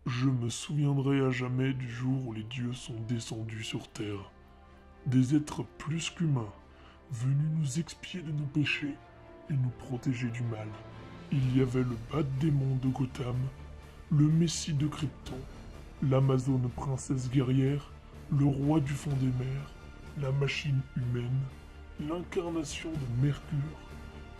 Je me souviendrai à jamais du jour où les dieux sont descendus sur Terre. Des êtres plus qu'humains, venus nous expier de nos péchés et nous protéger du mal. Il y avait le Bat-démon de Gotham, le Messie de Krypton, l'Amazone princesse guerrière, le roi du fond des mers, la machine humaine, l'incarnation de Mercure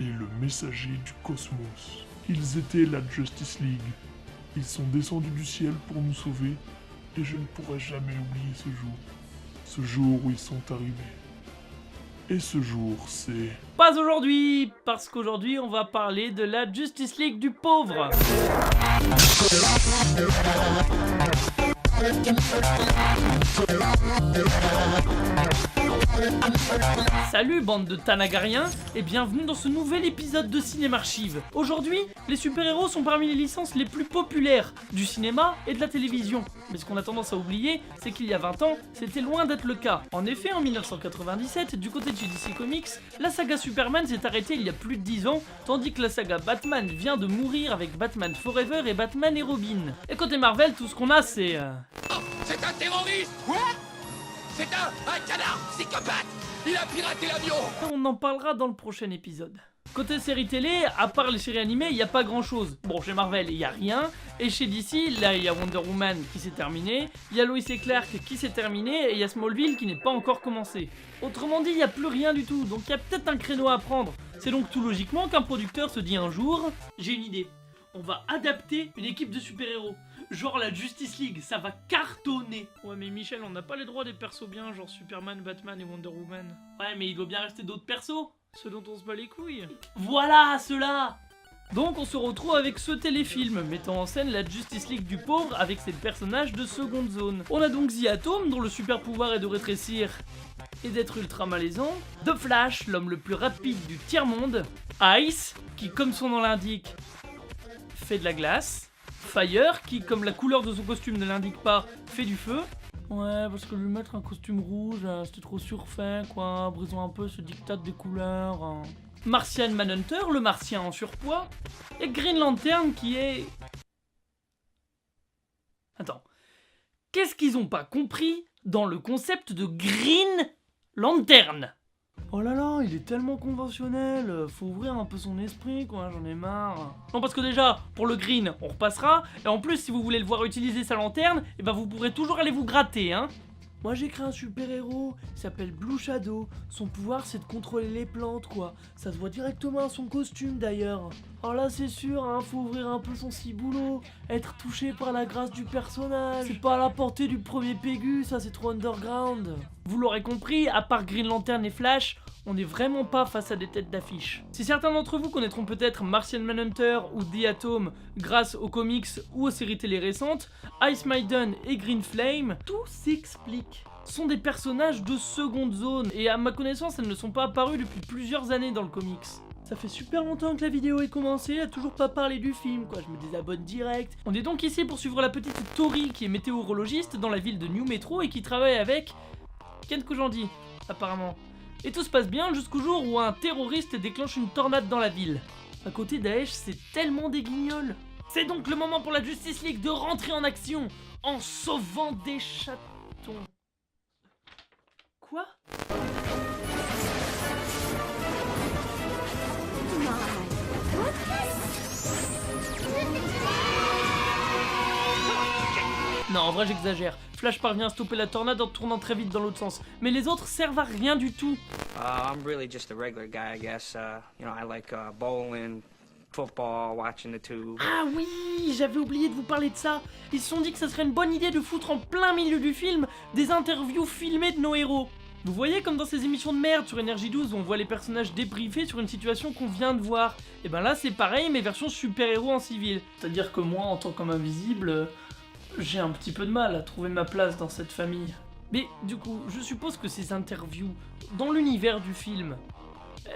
et le messager du cosmos. Ils étaient la Justice League. Ils sont descendus du ciel pour nous sauver et je ne pourrai jamais oublier ce jour. Ce jour où ils sont arrivés. Et ce jour, c'est... Pas aujourd'hui, parce qu'aujourd'hui on va parler de la Justice League du pauvre. Salut bande de Tanagariens et bienvenue dans ce nouvel épisode de Cinéma Archive. Aujourd'hui, les super-héros sont parmi les licences les plus populaires du cinéma et de la télévision. Mais ce qu'on a tendance à oublier, c'est qu'il y a 20 ans, c'était loin d'être le cas. En effet, en 1997, du côté de chez DC Comics, la saga Superman s'est arrêtée il y a plus de 10 ans, tandis que la saga Batman vient de mourir avec Batman Forever et Batman et Robin. Et côté Marvel, tout ce qu'on a c'est... C'est un terroriste! Quoi? C'est un canard psychopathe! Il a piraté l'avion! On en parlera dans le prochain épisode. Côté séries télé, à part les séries animées, il n'y a pas grand chose. Bon, chez Marvel, il n'y a rien. Et chez DC, là, il y a Wonder Woman qui s'est terminé. Il y a Lois et Clark qui s'est terminé. Et il y a Smallville qui n'est pas encore commencé. Autrement dit, il n'y a plus rien du tout. Donc il y a peut-être un créneau à prendre. C'est donc tout logiquement qu'un producteur se dit un jour: j'ai une idée. On va adapter une équipe de super-héros. Genre la Justice League, ça va cartonner. Ouais mais Michel, on n'a pas les droits des persos bien, genre Superman, Batman et Wonder Woman. Ouais mais il doit bien rester d'autres persos, ceux dont on se bat les couilles. Voilà, ceux-là. Donc on se retrouve avec ce téléfilm mettant en scène la Justice League du pauvre avec ses personnages de seconde zone. On a donc The Atom, dont le super pouvoir est de rétrécir et d'être ultra malaisant. The Flash, l'homme le plus rapide du tiers-monde. Ice, qui comme son nom l'indique, fait de la glace. Fire, qui, comme la couleur de son costume ne l'indique pas, fait du feu. Ouais, parce que lui mettre un costume rouge, c'était trop surfait, quoi. Brisons un peu ce diktat des couleurs. Martian Manhunter, le martien en surpoids. Et Green Lantern, qui est... Attends. Qu'est-ce qu'ils ont pas compris dans le concept de Green Lantern? Oh là là, il est tellement conventionnel, faut ouvrir un peu son esprit quoi, j'en ai marre. Non parce que déjà, pour le green, on repassera, et en plus si vous voulez le voir utiliser sa lanterne, et ben vous pourrez toujours aller vous gratter hein. Moi j'ai créé un super héros, il s'appelle Blue Shadow, son pouvoir c'est de contrôler les plantes quoi, ça se voit directement à son costume d'ailleurs. Alors là c'est sûr, hein, faut ouvrir un peu son ciboulot, être touché par la grâce du personnage, c'est pas à la portée du premier Pégus, ça c'est trop underground. Vous l'aurez compris, à part Green Lantern et Flash, on n'est vraiment pas face à des têtes d'affiche. Si certains d'entre vous connaîtront peut-être Martian Manhunter ou The Atom grâce aux comics ou aux séries télé récentes, Ice Maiden et Green Flame, tout s'explique. Sont des personnages de seconde zone et à ma connaissance elles ne sont pas apparues depuis plusieurs années dans le comics. Ça fait super longtemps que la vidéo est commencée, elle a toujours pas parlé du film quoi, je me désabonne direct. On est donc ici pour suivre la petite Tori qui est météorologiste dans la ville de New Metro et qui travaille avec Ken Kojandi apparemment. Et tout se passe bien jusqu'au jour où un terroriste déclenche une tornade dans la ville. À côté Daesh, c'est tellement des guignols. C'est donc le moment pour la Justice League de rentrer en action en sauvant des chatons. Quoi ? Non, en vrai j'exagère. Flash parvient à stopper la tornade en tournant très vite dans l'autre sens. Mais les autres servent à rien du tout. I'm really just a regular guy, I guess. You know, I like bowling, football, watching the tube. Ah oui, j'avais oublié de vous parler de ça. Ils se sont dit que ça serait une bonne idée de foutre en plein milieu du film des interviews filmées de nos héros. Vous voyez comme dans ces émissions de merde sur Énergie 12 où on voit les personnages débriefés sur une situation qu'on vient de voir. Et ben là c'est pareil mais version super-héros en civil. C'est-à-dire que moi en tant qu'invisible... j'ai un petit peu de mal à trouver ma place dans cette famille. Mais du coup, je suppose que ces interviews, dans l'univers du film,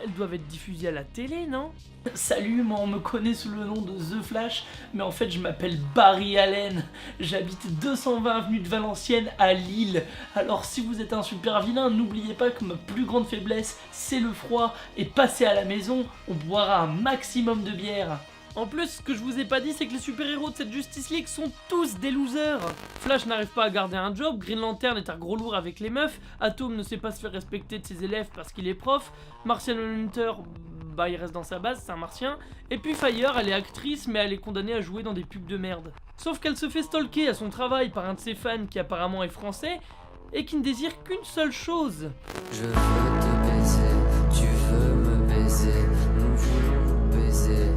elles doivent être diffusées à la télé, non? Salut, moi on me connaît sous le nom de The Flash, mais en fait je m'appelle Barry Allen. J'habite 220 avenue de Valenciennes à Lille. Alors si vous êtes un super vilain, n'oubliez pas que ma plus grande faiblesse, c'est le froid. Et passez à la maison, on boira un maximum de bière. En plus, ce que je vous ai pas dit, c'est que les super-héros de cette Justice League sont tous des losers. Flash n'arrive pas à garder un job, Green Lantern est un gros lourd avec les meufs, Atom ne sait pas se faire respecter de ses élèves parce qu'il est prof, Martian Hunter, bah il reste dans sa base, c'est un martien, et puis Fire, elle est actrice mais elle est condamnée à jouer dans des pubs de merde. Sauf qu'elle se fait stalker à son travail par un de ses fans qui apparemment est français, et qui ne désire qu'une seule chose. Je veux te baiser, tu veux me baiser, nous voulons baiser,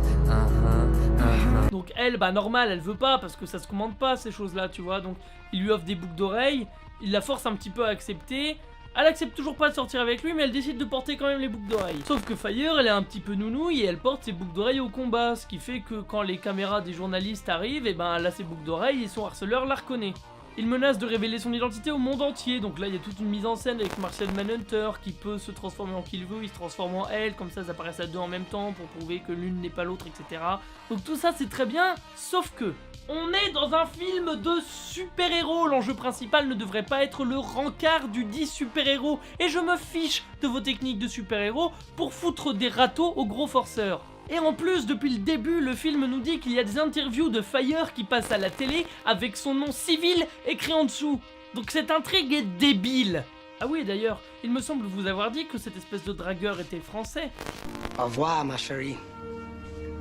Donc elle, bah normal, elle veut pas parce que ça se commande pas ces choses-là, tu vois. Donc il lui offre des boucles d'oreilles, il la force un petit peu à accepter. Elle accepte toujours pas de sortir avec lui, mais elle décide de porter quand même les boucles d'oreilles. Sauf que Fire, elle est un petit peu nounouille et elle porte ses boucles d'oreilles au combat, ce qui fait que quand les caméras des journalistes arrivent, et ben elle a ses boucles d'oreilles et son harceleur la reconnaît. Il menace de révéler son identité au monde entier, donc là il y a toute une mise en scène avec Martian Manhunter qui peut se transformer en qui il veut, il se transforme en elle, comme ça apparaissent à deux en même temps pour prouver que l'une n'est pas l'autre, etc. Donc tout ça c'est très bien, sauf que on est dans un film de super-héros, l'enjeu principal ne devrait pas être le rencard du dit super-héros, et je me fiche de vos techniques de super-héros pour foutre des râteaux aux gros forceurs. Et en plus, depuis le début, le film nous dit qu'il y a des interviews de Fire qui passent à la télé avec son nom civil écrit en dessous. Donc cette intrigue est débile. Ah oui, d'ailleurs, il me semble vous avoir dit que cette espèce de dragueur était français. Au revoir, ma chérie.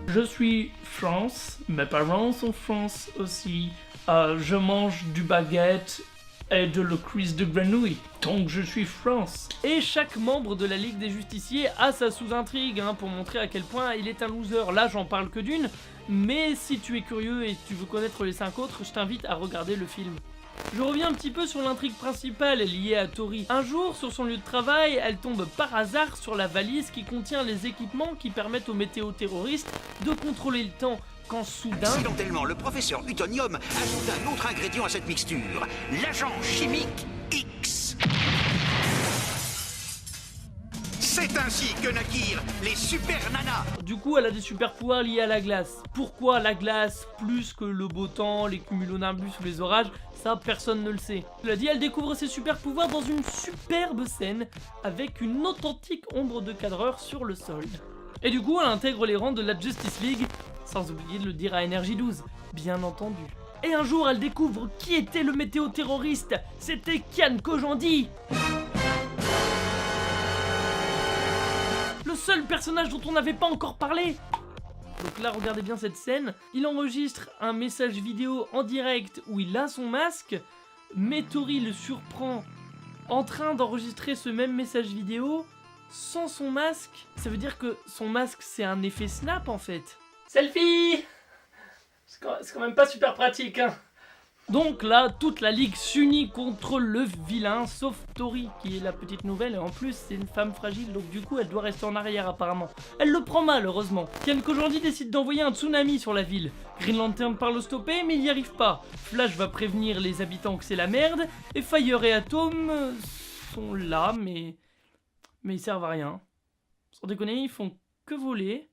Je suis France, mes parents sont France aussi. Je mange du baguette et de la cuisse de grenouille, donc je suis France. Et chaque membre de la Ligue des Justiciers a sa sous-intrigue, pour montrer à quel point il est un loser. Là, j'en parle que d'une, mais si tu es curieux et tu veux connaître les 5 autres, je t'invite à regarder le film. Je reviens un petit peu sur l'intrigue principale liée à Tori. Un jour, sur son lieu de travail, elle tombe par hasard sur la valise qui contient les équipements qui permettent aux météo-terroristes de contrôler le temps. Quand soudain... Accidentellement, le professeur Utonium ajoute un autre ingrédient à cette mixture, l'agent chimique X. C'est ainsi que naquirent les super nanas. Du coup, elle a des super pouvoirs liés à la glace. Pourquoi la glace plus que le beau temps, les cumulonimbus ou les orages? Ça, personne ne le sait. Cela dit, elle découvre ses super pouvoirs dans une superbe scène avec une authentique ombre de cadreur sur le sol. Et du coup, elle intègre les rangs de la Justice League, sans oublier de le dire à Energy 12, bien entendu. Et un jour, elle découvre qui était le météo-terroriste. C'était Kian Kojandi. Le seul personnage dont on n'avait pas encore parlé. Donc là, regardez bien cette scène. Il enregistre un message vidéo en direct où il a son masque, mais Tori le surprend en train d'enregistrer ce même message vidéo sans son masque. Ça veut dire que son masque, c'est un effet snap en fait. Selfie! C'est quand même pas super pratique, hein. Donc là, toute la ligue s'unit contre le vilain, sauf Tori, qui est la petite nouvelle, et en plus c'est une femme fragile, donc du coup elle doit rester en arrière apparemment. Elle le prend mal, heureusement. Kian Kojandi décide d'envoyer un tsunami sur la ville. Green Lantern parle au stopper, mais il n'y arrive pas. Flash va prévenir les habitants que c'est la merde, et Fire et Atom sont là, mais ils servent à rien. Sans déconner, ils font que voler,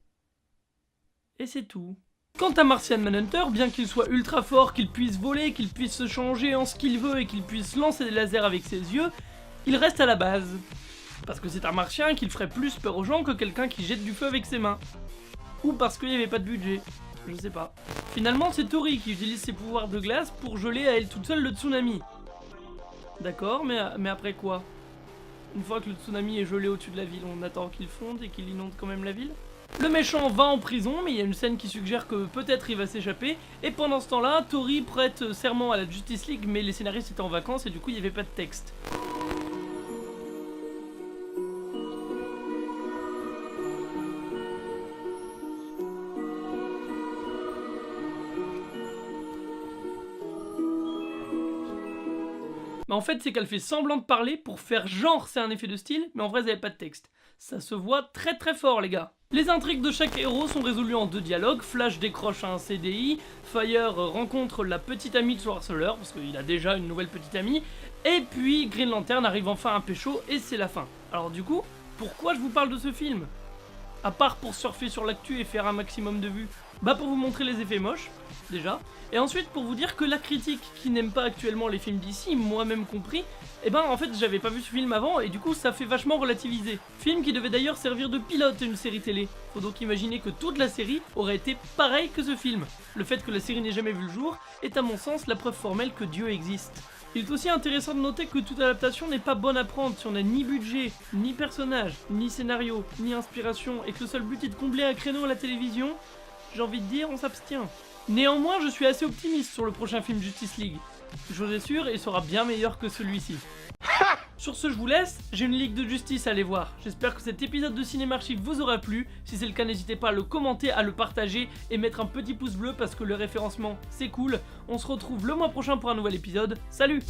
et c'est tout. Quant à Martian Manhunter, bien qu'il soit ultra fort, qu'il puisse voler, qu'il puisse se changer en ce qu'il veut et qu'il puisse lancer des lasers avec ses yeux, il reste à la base. Parce que c'est un martien qu'il ferait plus peur aux gens que quelqu'un qui jette du feu avec ses mains. Ou parce qu'il n'y avait pas de budget. Je sais pas. Finalement, c'est Tori qui utilise ses pouvoirs de glace pour geler à elle toute seule le tsunami. D'accord, mais après quoi? Une fois que le tsunami est gelé au-dessus de la ville, on attend qu'il fonde et qu'il inonde quand même la ville? Le méchant va en prison, mais il y a une scène qui suggère que peut-être il va s'échapper, et pendant ce temps-là, Tori prête serment à la Justice League, mais les scénaristes étaient en vacances et du coup il n'y avait pas de texte. Mais en fait, c'est qu'elle fait semblant de parler pour faire genre c'est un effet de style, mais en vrai, elle n'avait pas de texte. Ça se voit très très fort, les gars. Les intrigues de chaque héros sont résolues en 2 dialogues. Flash décroche un CDI, Fire rencontre la petite amie de son harceleur, parce qu'il a déjà une nouvelle petite amie, et puis Green Lantern arrive enfin à pécho, et c'est la fin. Alors du coup, pourquoi je vous parle de ce film? À part pour surfer sur l'actu et faire un maximum de vues. Bah pour vous montrer les effets moches, déjà. Et ensuite pour vous dire que la critique qui n'aime pas actuellement les films d'ici, moi-même compris, eh ben en fait j'avais pas vu ce film avant et du coup ça fait vachement relativiser. Film qui devait d'ailleurs servir de pilote à une série télé. Faut donc imaginer que toute la série aurait été pareille que ce film. Le fait que la série n'ait jamais vu le jour est à mon sens la preuve formelle que Dieu existe. Il est aussi intéressant de noter que toute adaptation n'est pas bonne à prendre si on n'a ni budget, ni personnage, ni scénario, ni inspiration et que le seul but est de combler un créneau à la télévision. J'ai envie de dire, on s'abstient. Néanmoins, je suis assez optimiste sur le prochain film Justice League. Chose est sûre, il sera bien meilleur que celui-ci. Sur ce, je vous laisse, j'ai une Ligue de Justice à aller voir. J'espère que cet épisode de Cinéma Archive vous aura plu. Si c'est le cas, n'hésitez pas à le commenter, à le partager et mettre un petit pouce bleu parce que le référencement, c'est cool. On se retrouve le mois prochain pour un nouvel épisode. Salut!